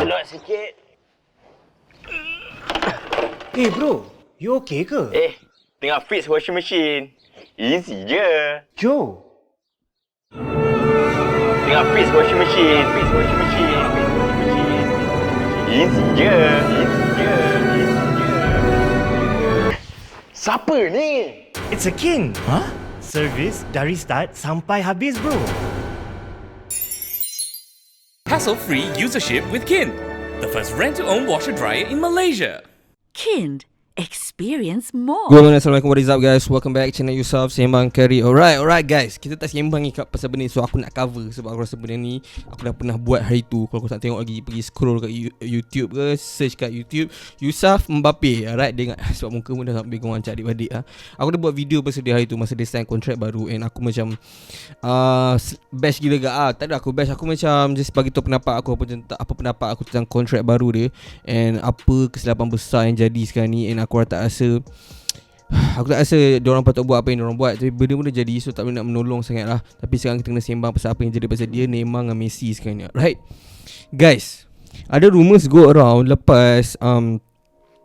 Celok sikit. Bro, you okay ke? Tengah fix washing machine. Easy je. Joe. Tengah fix washing machine. Easy je. Siapa ni? It's a king. Service dari start sampai habis, bro. Hassle-free usership with Kind, the first rent-to-own washer-dryer in Malaysia. Kind, experience more. Good morning, Assalamualaikum, what is up guys? Welcome back, channel Yusuf, Sembang Carry. Alright guys, kita tak sembang ni pasal benda ni. So aku nak cover sebab aku rasa benda ni aku dah pernah buat hari tu. Kalau kau tak tengok lagi, pergi scroll kat YouTube ke, search kat YouTube Yusuf Mbappe. Alright, dia ingat sebab muka pun dah nak begong macam adik-adik. Aku dah buat video pasal dia hari tu, masa dia sign kontrak baru. And aku macam bash gila gak. Tak ada aku bash, aku macam just bagi tahu pendapat aku, apa pendapat aku tentang kontrak baru dia. And apa kesilapan besar yang jadi sekarang ni. And aku tak rasa diorang patut buat apa yang diorang buat. Tapi benda-benda jadi, so tak boleh nak menolong sangat lah. Tapi sekarang kita kena sembang pasal apa yang jadi pasal dia, Neymar dengan Messi sekarang ni. Right guys, ada rumours go around lepas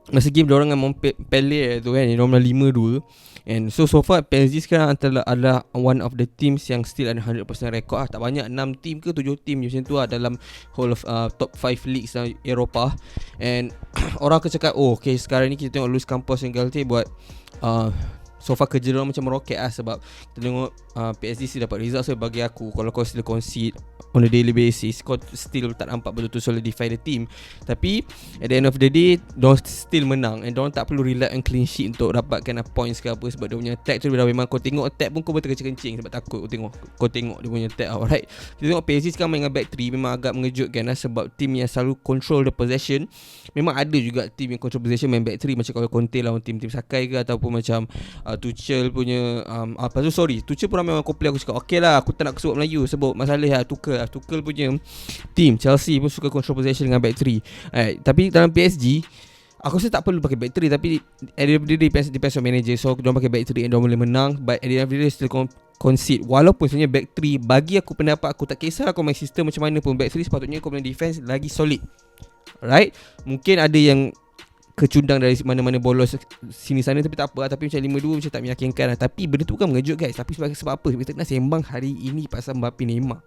masa game diorang dengan Montpellier tu kan, diorang menang 5-2. And so far PSG sekarang adalah one of the teams yang still ada 100% record Tak banyak, 6 team ke 7 team macam tu dalam whole of top 5 leagues Eropah. And orang akan cakap, oh okay, sekarang ni kita tengok Luis Campos dan Galtier buat so far kerja diorang macam meroket sebab kita tengok PSG still dapat result. So bagi aku, kalau kau still concede on a daily basis, kau still tak nampak betul-betul solidify the team. Tapi at the end of the day, diorang still menang. And diorang tak perlu rely on clean sheet untuk dapatkan points ke apa. Sebab dia punya attack tu dah memang, kau tengok attack pun kau boleh terkencing sebab takut kau tengok dia punya attack. Alright, kita tengok PSG sekarang main dengan back 3 memang agak mengejutkan sebab team yang selalu control the possession. Memang ada juga team yang control possession main back 3, macam kalau Conte lawan team Sakai ke, ataupun macam Tuchel punya Tuchel pun memang komplain. Aku cakap okey lah, aku tak nak sebut Melayu sebab masalah lah. Tuchel punya team Chelsea pun suka control possession dengan back 3. Tapi dalam PSG aku rasa tak perlu pakai back 3. Tapi at the end of the day depends on manager. So diorang pakai back 3 and diorang boleh menang. But at the end of the day still concede. Walaupun sebenarnya back 3, bagi aku pendapat aku, tak kisah kau main sistem macam mana pun, back 3 sepatutnya kau punya defense lagi solid. Right? Mungkin ada yang kecundang dari mana-mana bolos sini sana, tapi tak apa. Tapi macam 5-2 macam tak meyakinkan lah. Tapi benda tu bukan mengejut guys. Tapi sebab apa? Kita nak sembang hari ini pasal Mbappe Neymar.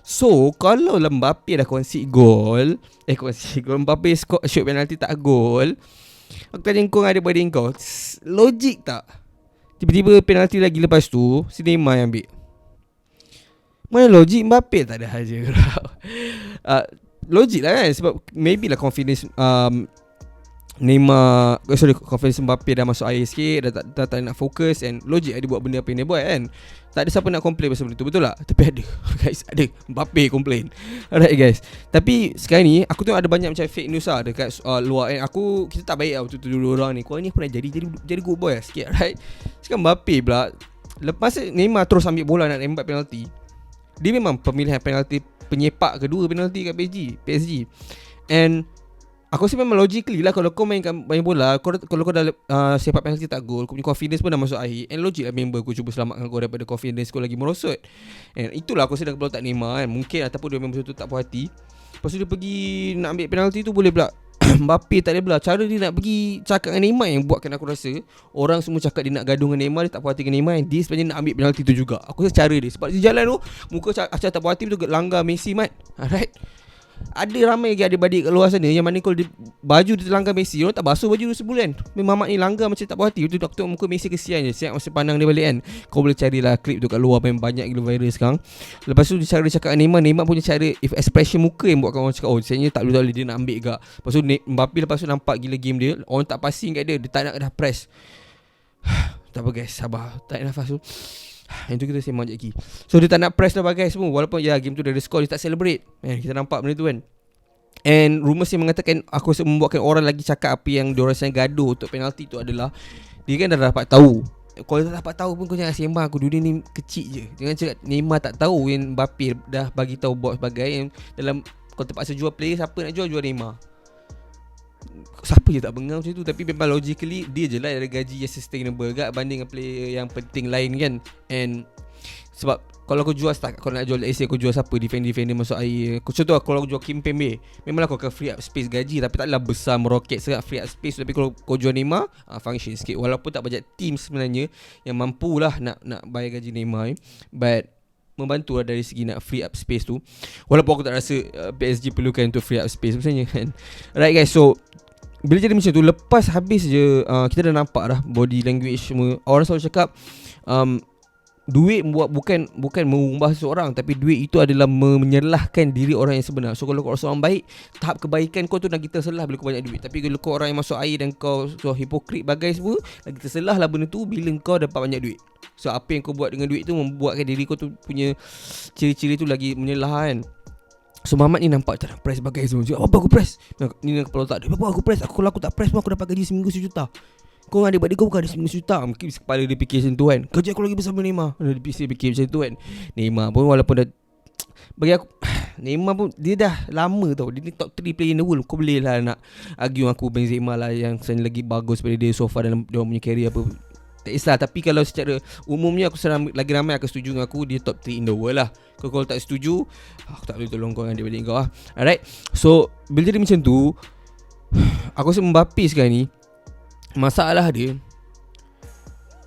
So kalau Mbappe dah concede gol, Mbappe shoot penalty tak gol, aku tanya kau dengan adik-beradik kau, logik tak tiba-tiba penalty lagi lepas tu si Neymar yang ambil? Mana logik? Mbappe tak ada haja. Logik lah kan. Sebab maybe lah confidence Neymar, confidence Mbappe dah masuk air sikit, dah tak nak fokus. And logik dia buat benda apa yang dia buat kan. Tak ada siapa nak complain pasal benda tu, betul tak? Tapi ada guys, ada Mbappe complain. Alright guys, tapi sekarang ni aku tengok ada banyak macam fake news dekat luar. And kita tak baik waktu tu dulu orang ni, kau ni pernah jadi good boy sikit, right? Sekarang Mbappe pula, lepas Neymar terus ambil bola nak tembak penalti, dia memang pemilihan penalti penyepak kedua penalti kat PSG. And aku rasa memang logically lah, kalau kau main bola, kalau kau dah sepak penalti tak gol, kau punya confidence pun dah masuk air. And logik lah member kau cuba selamatkan kau daripada confidence kau lagi merosot. And itulah aku rasa dah kalau tak Neymar kan, mungkin ataupun dia memang betul-betul tak puas hati. Lepas tu dia pergi nak ambil penalti tu, boleh pula Mbappe tak ada pula. Cara dia nak pergi cakap dengan Neymar yang buatkan aku rasa orang semua cakap dia nak gaduh dengan Neymar, dia tak puas hati dengan Neymar. And dia sebenarnya nak ambil penalti tu juga. Aku rasa cara dia, sebab dia jalan tu muka macam tak puas hati tu, langgar Messi mat. Alright, ada ramai lagi adik-adik kat luar sana yang mana kalau baju dia terlanggar Messi, orang tak basuh baju 2 sebulan. Memang mak ni langgar macam tak puas hati. Betul, aku tengok muka Messi kesian je. Siap masa pandang dia balik kan. Kau boleh carilah klip tu kat luar, memang banyak gila viral sekarang. Lepas tu cara dia cakap dengan Neymar punya cara, expression muka yang buatkan orang cakap, oh sebenarnya tak boleh dia nak ambil gak. Lepas tu Mbappe lepas tu nampak gila game dia, orang tak passing kat dia tak nak dah press. Tak apa guys, sabar, tak nak nafas tu. Yang tu kita sembang je lagi. So dia tak nak press lah guys semua. Walaupun game tu dah ada score, dia tak celebrate. Kita nampak benda tu kan. And rumours yang mengatakan, aku rasa membuatkan orang lagi cakap apa yang diorang sayang gaduh untuk penalti tu adalah, dia kan dah dapat tahu. Kalau tak dapat tahu pun kau jangan sembang aku, dunia ni kecil je. Jangan cakap Neymar tak tahu yang Mbappe dah bagi tahu buat sebagai yang dalam, kalau terpaksa jual player, siapa nak jual Neymar? Siapa je tak bengang macam tu. Tapi memang logically dia je lah ada gaji yang sustainable gak banding dengan player yang penting lain kan. And Sebab kalau aku jual start, kalau nak jual AC, aku jual siapa defender masuk air. Contoh kalau aku jual Kimpembe, memanglah kau akan free up space gaji, tapi taklah besar meroket sangat free up space. Tapi kalau kau jual Neymar, function sikit. Walaupun tak banyak team sebenarnya yang mampulah nak bayar gaji Neymar, but membantu lah dari segi nak free up space tu. Walaupun aku tak rasa PSG perlukan untuk free up space sebenarnya kan. Alright guys, so bila jadi macam tu, lepas habis je kita dah nampak dah body language semua. Orang selalu cakap duit bukan mengubah seseorang, tapi duit itu adalah menyalahkan diri orang yang sebenar. So kalau kau seorang baik, tahap kebaikan kau tu lagi terselah bila kau banyak duit. Tapi kalau kau orang yang masuk air dan kau hipokrit bagai semua, lagi terselah lah benda tu bila kau dapat banyak duit. So apa yang kau buat dengan duit tu membuatkan diri kau tu punya ciri-ciri tu lagi menyelah kan. So Mamat ni nampak cara press bagai semua. Apa aku press? Ni kepala otak dia. Apa aku press? Kalau aku tak press pun aku dapat gaji seminggu 1 juta. Kau dengan adik-adik kau bukan ada 9 juta. Mungkin kepala dia fikir macam tu kan. Kerja aku lagi bersama Neymar. Dia fikir macam tu kan. Neymar pun walaupun dah, bagi aku Neymar pun dia dah lama tau. Dia ni top 3 player in the world. Kau boleh lah nak argue aku Benzema lah yang sebenarnya lagi bagus daripada dia so far dalam dia punya career apa. Tak kisah. Tapi kalau secara umumnya aku lagi ramai akan setuju dengan aku dia top 3 in the world lah. Kalau tak setuju, aku tak boleh tolong kau dengan adik-adik kau lah. Alright. So bila jadi macam tu, aku rasa Mbappe sekarang ni masalah dia,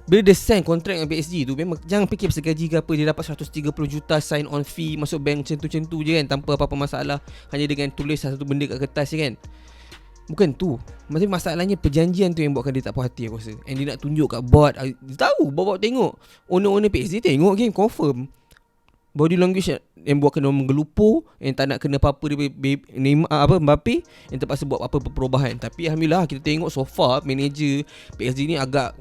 bila dia sign kontrak dengan PSG tu, memang jangan fikir pasal gaji ke apa. Dia dapat 130 juta sign on fee, masuk bank macam tu je kan, tanpa apa-apa masalah, hanya dengan tulis satu benda kat kertas je kan. Bukan tu. Masalahnya perjanjian tu yang buatkan dia tak puas hati aku rasa. And dia nak tunjuk kat board. Dia tahu board tengok, owner PSG tengok game confirm body language yang buatkan dia menggelupur, yang tak nak kena apa-apa dia Mbappe, yang terpaksa buat apa-apa perubahan. Tapi alhamdulillah kita tengok so far manager PSG ni agak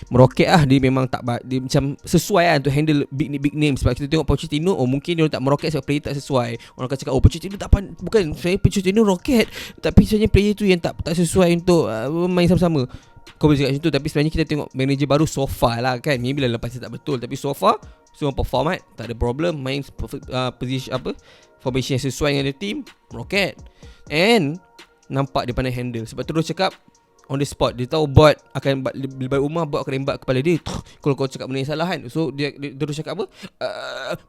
meroket lah. Dia memang dia macam sesuai lah untuk handle big name. Sebab kita tengok Pochettino, mungkin dia tak meroket sebab player tak sesuai. Orang akan cakap Pochettino tak bukan sebenarnya Pochettino roket, tapi sebenarnya player tu yang tak sesuai untuk main sama-sama. Kau boleh cakap macam tu. Tapi sebenarnya kita tengok manager baru so far lah kan. Maybe lah lepas tak betul, tapi so far semua perform kan, tak ada problem. Main position formation yang sesuai dengan the team, roket. And nampak dia pandai handle. Sebab terus cakap on the spot. Dia tahu bot akan balik rumah, bot akan rembat kepala dia. Kalau kau cakap benda yang salah kan. So dia terus cakap apa,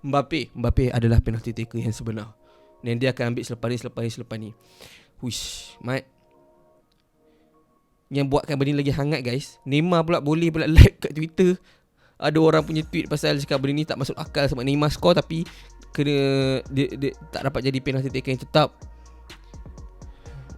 Mbappe adalah penalty taker yang sebenar, dan dia akan ambil selepas ni. Wish mat. Yang buatkan benda lagi hangat guys, Neymar boleh like kat Twitter. Ada orang punya tweet pasal cakap benda ni tak masuk akal sebab Neymar score tapi kena dia tak dapat jadi penalty taker yang tetap.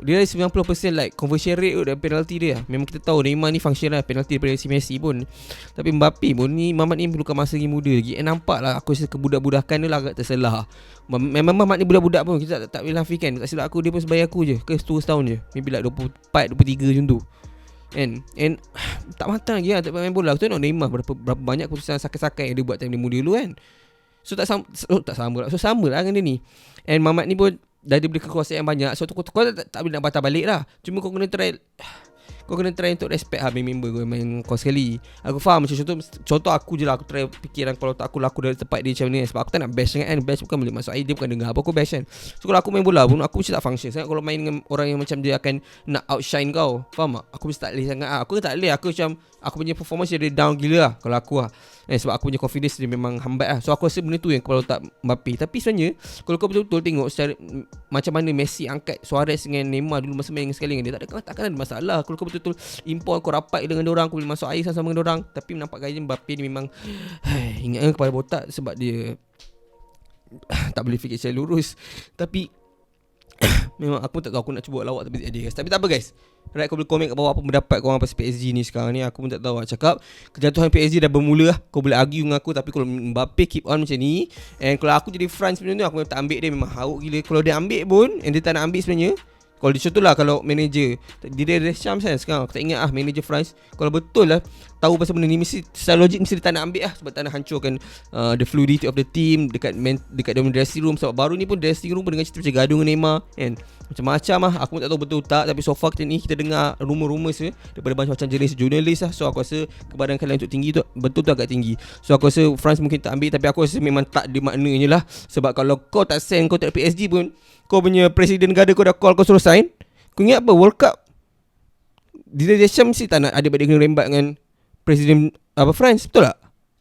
Dia ada 90% like conversion rate dan penalty dia. Memang kita tahu Neymar ni function lah penalty daripada si Messi pun. Tapi Mbappe pun ni, Mamat ni perlukan masa lagi muda lagi. Nampak lah aku rasa kebudak-budakan dia lah agak terselah. Memang Mamat ni budak-budak pun, kita tak boleh nafikan. Tak silap aku dia pun sebaya aku je ke setahun je. Maybe like 24, 23 macam tu. And tak matang lagi lah, tak main bola. Aku tengok Neymar berapa banyak keputusan sakai-sakai yang dia buat time dia muda dulu kan. So tak sama lah. So sama lah dengan dia ni. And Mamat ni pun dah diberi kekuasaan yang banyak. So kau tak boleh nak batal balik lah. Cuma kau kena try untuk respect member kau main kau sekali. Aku faham macam contoh aku je lah. Aku try fikiran kalau tak aku dah tempat dia macam ni. Sebab aku tak nak bash sangat kan. Bash bukan boleh masuk air, dia bukan dengar apa aku bash kan. So kalau aku main bola pun aku mesti tak function sangat. Kalau main dengan orang yang macam dia akan nak outshine kau, faham tak? Aku mesti tak boleh sangat. Aku tak boleh. Aku macam aku punya performance dia down gila lah kalau aku lah. Sebab aku punya confidence dia memang hambat lah. So aku rasa benda tu yang kepala otak Mbappe. Tapi sebenarnya kalau kau betul-betul tengok secara macam mana Messi angkat Suarez dengan Neymar dulu masa main sekali dengan dia, takkan ada masalah. Kalau kau betul-betul import, kau rapat dengan diorang, kau boleh masuk air sama-sama dengan diorang. Tapi nampak gaya Mbappe ni memang ingatkan kepala botak sebab dia tak boleh fikir secara lurus. Tapi memang aku tak tahu, aku nak cuba lawak tapi tak ada guys. Tapi tak apa guys. Right, kau boleh komen kat bawah apa pendapat korang pasal PSG ni sekarang ni. Aku pun tak tahu. Cakap kejatuhan PSG dah bermula lah. Kau boleh argue dengan aku. Tapi kalau Mbappe keep on macam ni, and kalau aku jadi France sebenarnya, aku tak ambil dia. Memang hauk gila. Kalau dia ambil pun, and dia tak nak ambil sebenarnya, kalau dia contoh lah, kalau manager dia Deschamps kan sekarang, aku tak ingat manager France. Kalau betul lah tahu pasal benda ni, mesti secara logik mesti dia tak nak ambil sebab tak nak hancurkan the fluidity of the team dekat dalam dressing room. Sebab baru ni pun dressing room pun dengan cerita macam gaduh dengan Neymar kan. Macam-macam aku pun tak tahu betul tak. Tapi so far kita dengar rumor-rumor daripada macam jenis jurnalis So aku rasa kebadan kalian untuk tinggi tu betul tu agak tinggi. So aku rasa France mungkin tak ambil. Tapi aku rasa memang tak ada maknanya lah. Sebab kalau kau tak sign kontrak PSG pun, kau punya presiden negara kau dah call kau suruh sign. Kau ingat apa, World Cup Didier Deschamps mesti tak nak adik-adik kena rembat dengan presiden France, betul tak?